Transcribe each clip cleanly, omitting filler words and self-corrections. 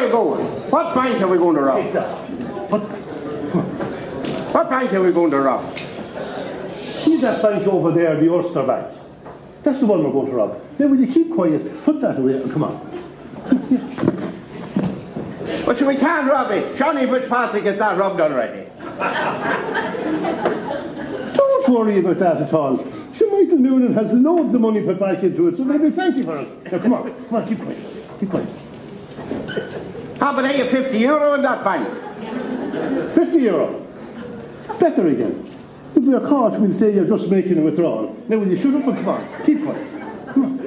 we going? What bank are we going to rob? Take that. What bank are we going to rob? See that bank over there, the Ulster Bank? That's the one we're going to rob. Now, will you keep quiet? Put that away and come on. But we can't rob it. Johnny Fitzpatrick has that robbed already. Don't worry about that at all. Sure, Michael Noonan has loads of money put back into it, so there'll be plenty for us. Now, come on, keep quiet. Keep quiet. How about you €50 in that bank? €50. Better again. If we're caught, we'll say you're just making a withdrawal. Now, will you shut up and come on? Keep quiet. Come on.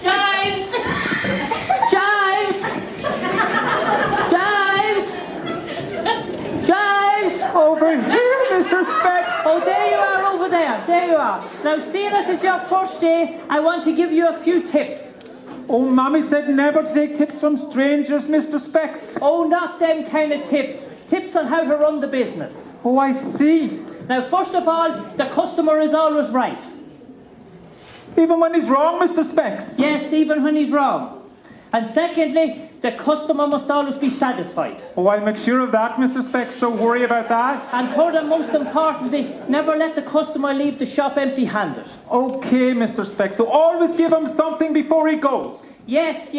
Jives! Jives! Jives! Jives! Over here, Mr. Specs. Oh, there you are, over there. There you are. Now, seeing this is your first day, I want to give you a few tips. Oh, Mommy said never to take tips from strangers, Mr. Specs. Oh, not them kind of tips. Tips on how to run the business. Oh, I see. Now, first of all, the customer is always right. Even when he's wrong, Mr. Specs. Yes, even when he's wrong. And secondly, the customer must always be satisfied. Oh, I'll make sure of that, Mr. Specs. Don't worry about that. And third and most importantly, never let the customer leave the shop empty-handed. Okay, Mr. Specs. So always give him something before he goes. Yes.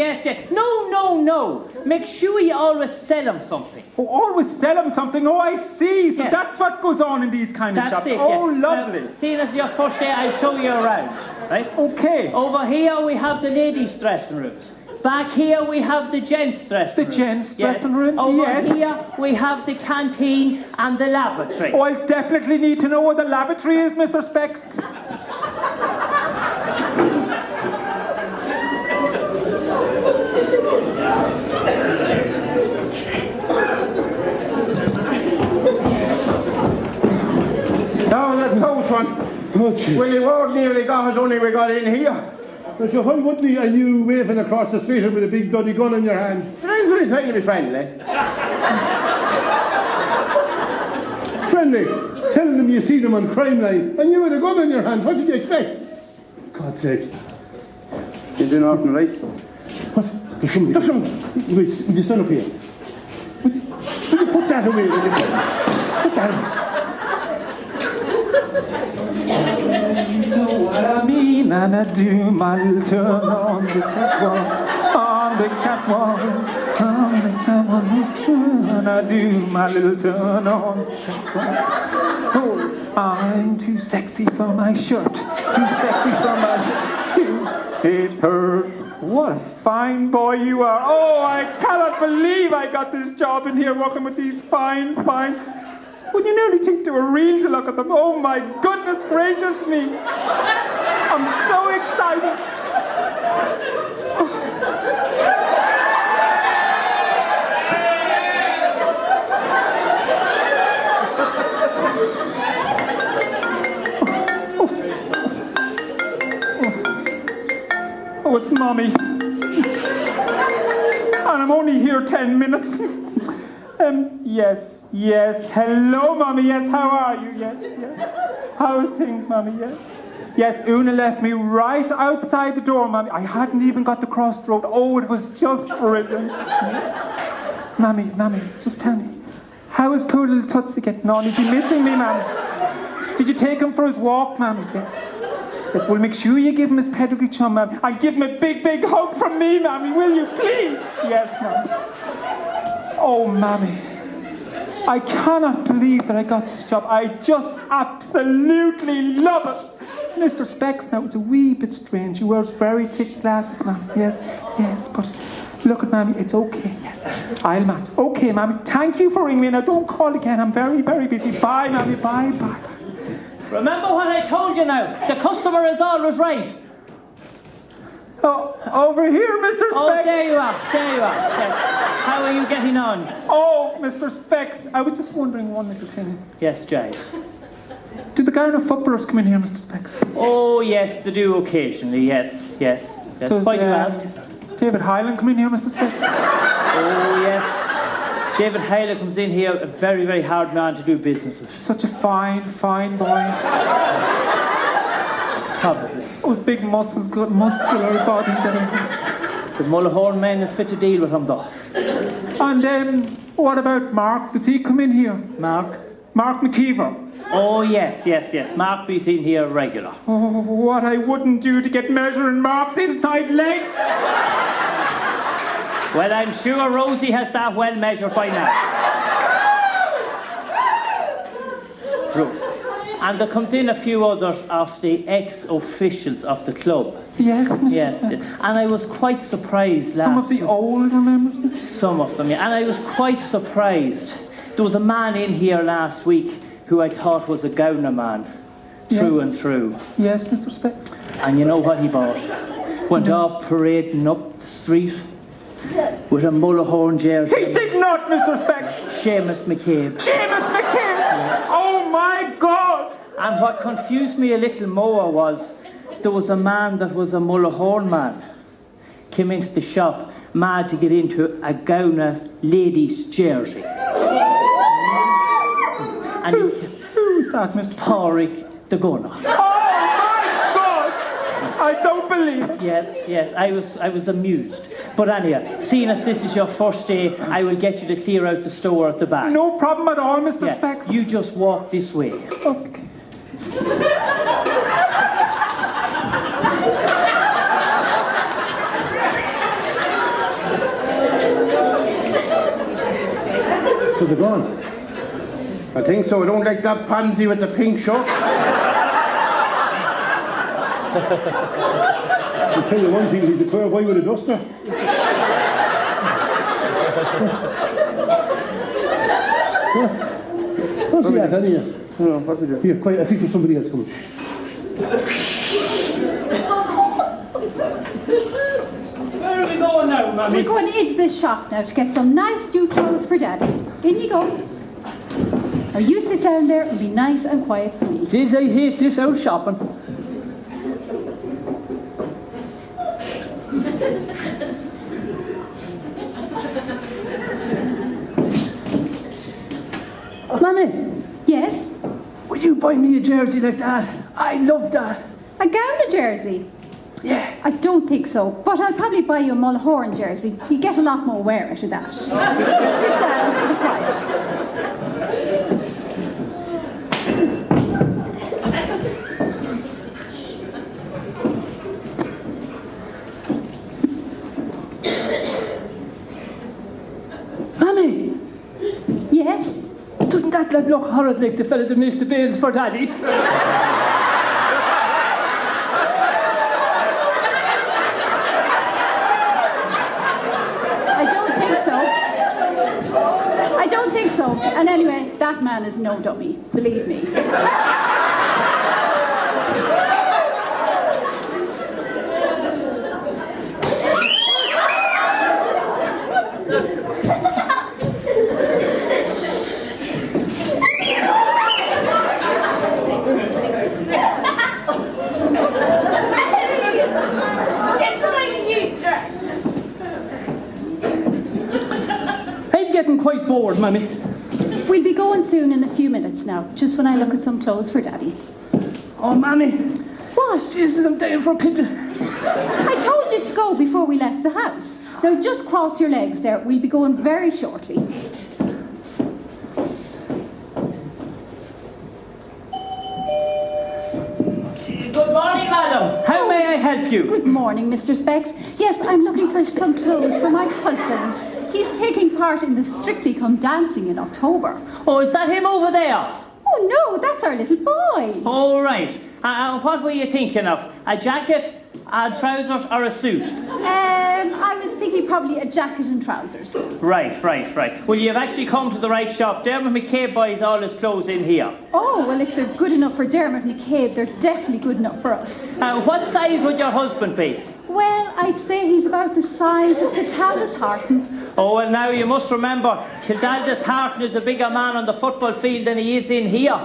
No. Make sure you always sell him something. Oh, always sell him something. Oh, I see. So Yes. that's what goes on in these kind of shops. That's it. Oh, yeah. lovely. Now, seeing as your first day, I'll show you around. Right? Okay. Over here we have the ladies' dressing rooms. Back here we have the gents' dressing rooms. The gents' dressing rooms, Over yes. here we have the canteen and the lavatory. Oh, I definitely need to know where the lavatory is, Mr. Specs. Now that close one. Oh, jeez. Willie Ward nearly got us, only we got in here. Now, so why wouldn't he, and you waving across the street with a big bloody gun in your hand? Friends only trying to be friendly. Friendly, telling them you see them on crime line, and you with a gun in your hand. What did you expect? God's sake. You do nothing right. What? There's somebody. Will you stand up here? Will you put that away? Will you? Put that away. You know what I mean, and I do my little turn on the catwalk, on the catwalk, on the catwalk, and I do my little turn on the catwalk. Oh, I'm too sexy for my shirt, too sexy for my shirt. It hurts. What a fine boy you are. Oh, I cannot believe I got this job in here working with these fine. Would you nearly think they were real to look at them? Oh my goodness gracious me! I'm so excited! Oh, it's Mommy. And I'm only here 10 minutes. Yes. Hello, Mommy. Yes, how are you? Yes. How's things, Mommy? Yes, Una left me right outside the door, Mommy. I hadn't even got to cross the road. Oh, it was just brilliant. Mommy, just tell me, how is poor little Tootsie getting on? Is he missing me, Mommy? Did you take him for his walk, Mommy? Yes, well, make sure you give him his pedigree chum, Mommy. And give him a big hug from me, Mommy, will you, please? Yes, Mommy. Oh, Mommy. I cannot believe that I got this job. I just absolutely love it. Mr. Specs, now, it's a wee bit strange. He wears very thick glasses, Mommy. Yes, but look at Mommy, it's okay, yes. I'll manage. Okay, Mommy, thank you for ringing me. Now, don't call again. I'm very busy. Bye, Mommy. Bye. Remember what I told you now. The customer is always right. Oh, over here, Mr. Specs. Oh, there you are. How are you getting on? Oh, Mr. Specs, I was just wondering one little thing. Yes, Giles. Do the Gowna footballers come in here, Mr. Specs? Oh, yes, they do occasionally. Yes. Does, Why do you ask? David Hyland come in here, Mr. Specs? Oh, yes. David Hyland comes in here, a very, very hard man to do business with. Such a fine boy. Probably. Those big muscular bodies. The Mullahorn man is fit to deal with him, though. And what about Mark? Does he come in here? Mark? Mark McKeever. Oh, yes. Mark be in here regular. Oh, what I wouldn't do to get measuring Mark's inside leg. Well, I'm sure Rosie has that well measured by now. Rosie. And there comes in a few others of the ex-officials of the club. Yes, Mr. Yes, Specs. and I was quite surprised last Some of the week. older members, Mr. Specs. Some of them, yeah. And I was quite surprised. There was a man in here last week who I thought was a Gowna man, through and through. Yes, Mr. Specs. And you know what he bought? Went off parading up the street with a Mullahorn jersey. He did not, Mr. Specs. Seamus McCabe. Seamus McKeever. Oh my God. And what confused me a little more was there was a man that was a Mullahorn man. Came into the shop mad to get into a Gowna ladies' jersey. And Who's that, Mr. Pádraig the Gunner. Oh my God. I don't believe it. Yes, I was amused. But anyhow, seeing as this is your first day, I will get you to clear out the store at the back. No problem at all, Mr. Yeah, Specs. you just walk this way. Okay. So they're gone. I think so. I don't like that pansy with the pink shirt. I'll tell you one thing, he's a poor boy with a duster. What's he at, anyhow? No, what we do? Here, quiet, I think there's somebody else coming. Shh. Where are we going now, Mummy? We're going into this shop now to get some nice new clothes for Daddy. In you go. Now you sit down there and be nice and quiet for me. Jeez, I hate this out shopping. Mummy, Yes? will you buy me a jersey like that? I love that. A Gowna jersey? Yeah. I don't think so, but I'll probably buy you a Mullahorn jersey. You get a lot more wear out of that. Sit down and be quiet. Mummy, Yes? doesn't that lad look horrid like the fella that makes the bales for Daddy? I don't think so. And anyway, that man is no dummy, believe me. I'm getting quite bored, Mummy. We'll be going soon in a few minutes now, just when I look at some clothes for Daddy. Oh, Mummy. What? Jesus, I'm dying for a pickle. I told you to go before we left the house. Now just cross your legs there. We'll be going very shortly. Good morning, madam. How may I help you? Good morning, Mr. Specs. Yes, I'm looking for some clothes for my husband. He's taking part in the Strictly Come Dancing in October. Oh, is that him over there? Oh no, that's our little boy. All right. What were you thinking of? A jacket, trousers, or a suit? I was thinking probably a jacket and trousers. Right. Well, you've actually come to the right shop. Dermot McCabe buys all his clothes in here. Oh, well, if they're good enough for Dermot McCabe, they're definitely good enough for us. What size would your husband be? Well, I'd say he's about the size of Catalda's Harton. Oh, well, now you must remember, Kildaldas Harton is a bigger man on the football field than he is in here.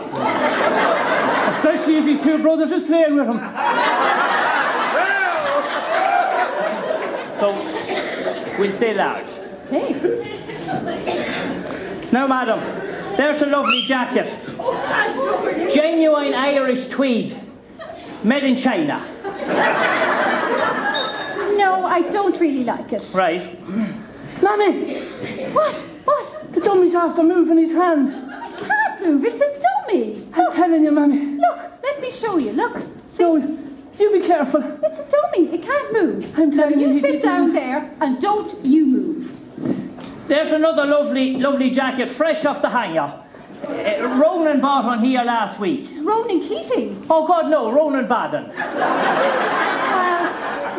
Especially if his two brothers is playing with him. So, we'll say large. Hey. Now, madam, there's a lovely jacket. Genuine Irish tweed. Made in China. No, I don't really like it. Right. Mammy, What? What? the dummy's after moving his hand. Can't move. It's a dummy. I'm telling you, Mammy. Look, let me show you. Look. See? No, you be careful. It's a dummy. It can't move. I'm Now telling you, you he sit didn't down move. there and don't you move. There's another lovely jacket, fresh off the hanger. Ronan bought one here last week. Ronan Keating. Oh God, no, Ronan Baden.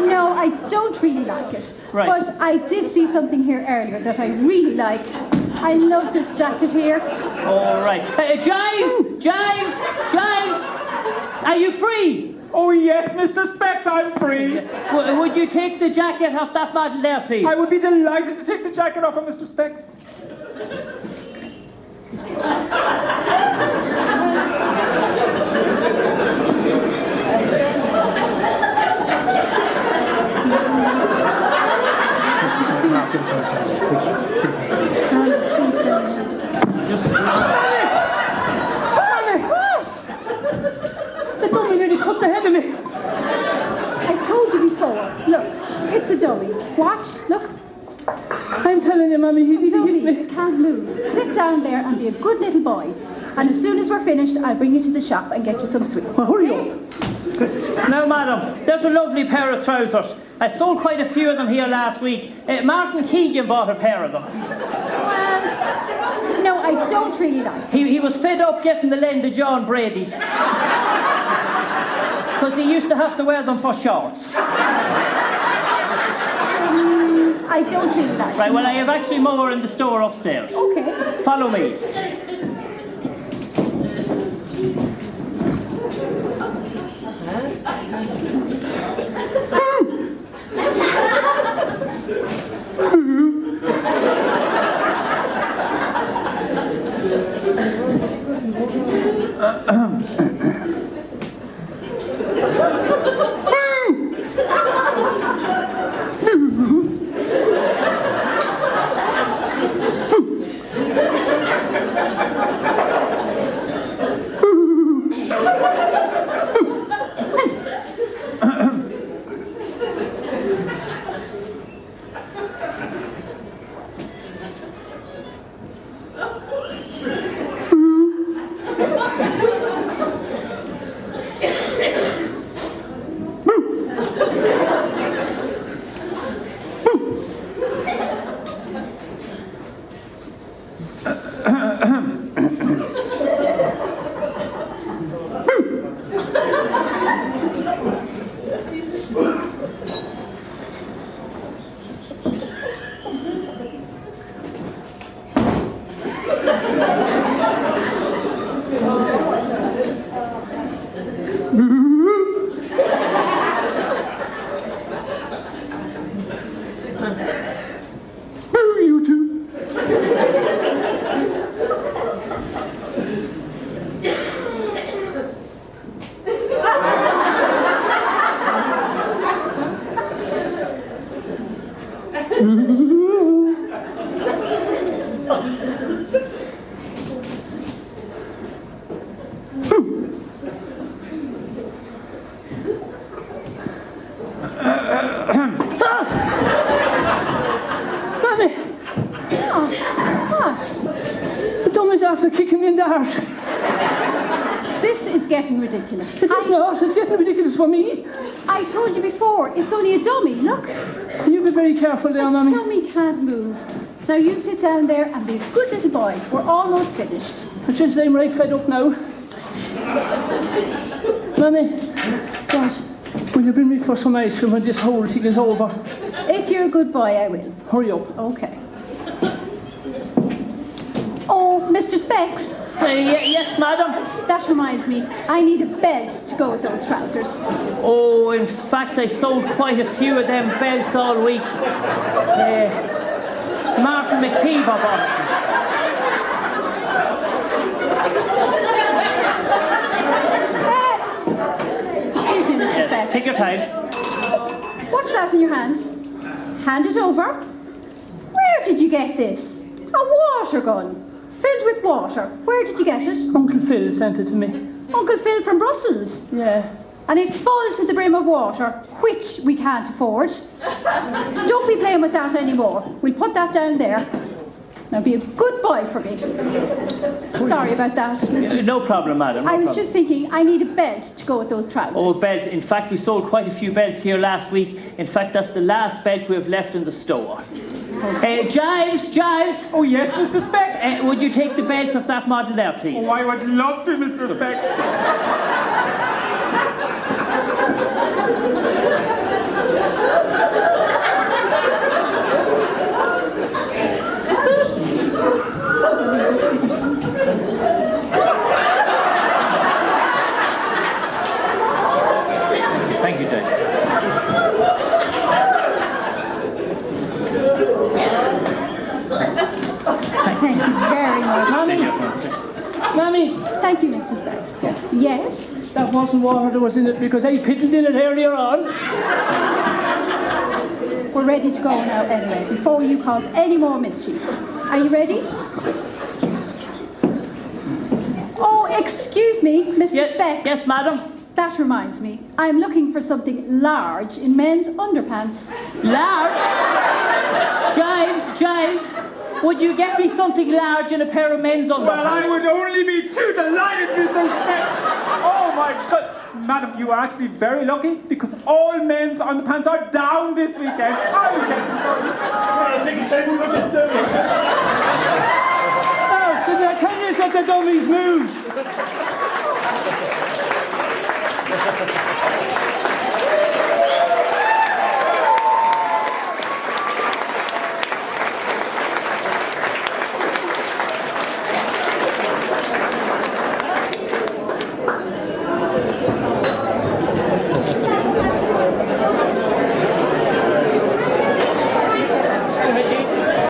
No, I don't really like it. Right. But I did see something here earlier that I really like. I love this jacket here. All right. Jives! Are you free? Oh yes, Mr. Specs, I'm free. Would you take the jacket off that model there, please? I would be delighted to take the jacket off of Mr. Specs. The dummy nearly cut the head of me. I told you before. Look, it's a dummy. Watch, look. I'm telling you, Mammy, he didn't Dummy, hit you me. can't move. Sit down there and be a good little boy. And as soon as we're finished, I'll bring you to the shop and get you some sweets. Well, hurry okay? up. Now, madam, there's a lovely pair of trousers. I sold quite a few of them here last week. Martin Keegan bought a pair of them. Well, no, I don't really like it. He was fed up getting the lend of John Brady's. Because he used to have to wear them for shorts. I don't really like it. Right, well, I have actually more in the store upstairs. Okay. Follow me. You two. Mammy, What? the dummy's after kicking me in the arse. This is getting ridiculous. It is not. It's getting ridiculous for me. I told you before, it's only a dummy. Look, You be very careful there, Mammy. dummy can't move. Now you sit down there and be a good little boy. We're almost finished. I just I'm right fed up now. Mammy, What? will you bring me for some ice cream when this whole thing is over? If you're a good boy, I will. Hurry up. Okay. Oh, Mr. Specs, Yes, madam. that reminds me. I need a belt to go with those trousers. Oh, in fact, I sold quite a few of them belts all week. Martin McKeever bought Excuse me, Mr. it. Specs. Take your time. What's that in your hand? Hand it over. Where did you get this? A water gun. Filled with water. Where did you get it? Uncle Phil sent it to me. Uncle Phil from Brussels. Yeah. and it full to the brim of water, which we can't afford. Don't be playing with that anymore. We'll put that down there. Now be a good boy for me. Sorry about that, Mr. No problem, madam. No I was problem. just thinking, I need a belt to go with those trousers. Oh, belt. In fact, we sold quite a few belts here last week. In fact, that's the last belt we have left in the store. Jives. Oh, yes, Mr. Specs. Would you take the belt of that model there, please? Oh, I would love to, Mr. Specs. Thank you, Judge. Thank you very much. Mammy, Thank you, Mr. Specs. Yes? that wasn't water that was in it because I piddled in it earlier on. We're ready to go now anyway, before you cause any more mischief. Are you ready? Oh, excuse me, Mr. Specs. Yes, madam. That reminds me, I'm looking for something large in men's underpants. Large? Jives. Would you get me something large in a pair of men's underpants? Well, I would only be too delighted, Mr. Specs. Oh, my God. Madam, you are actually very lucky because all men's underpants are down this weekend. I will get them for you. Oh, did I tell you that the dummies moved?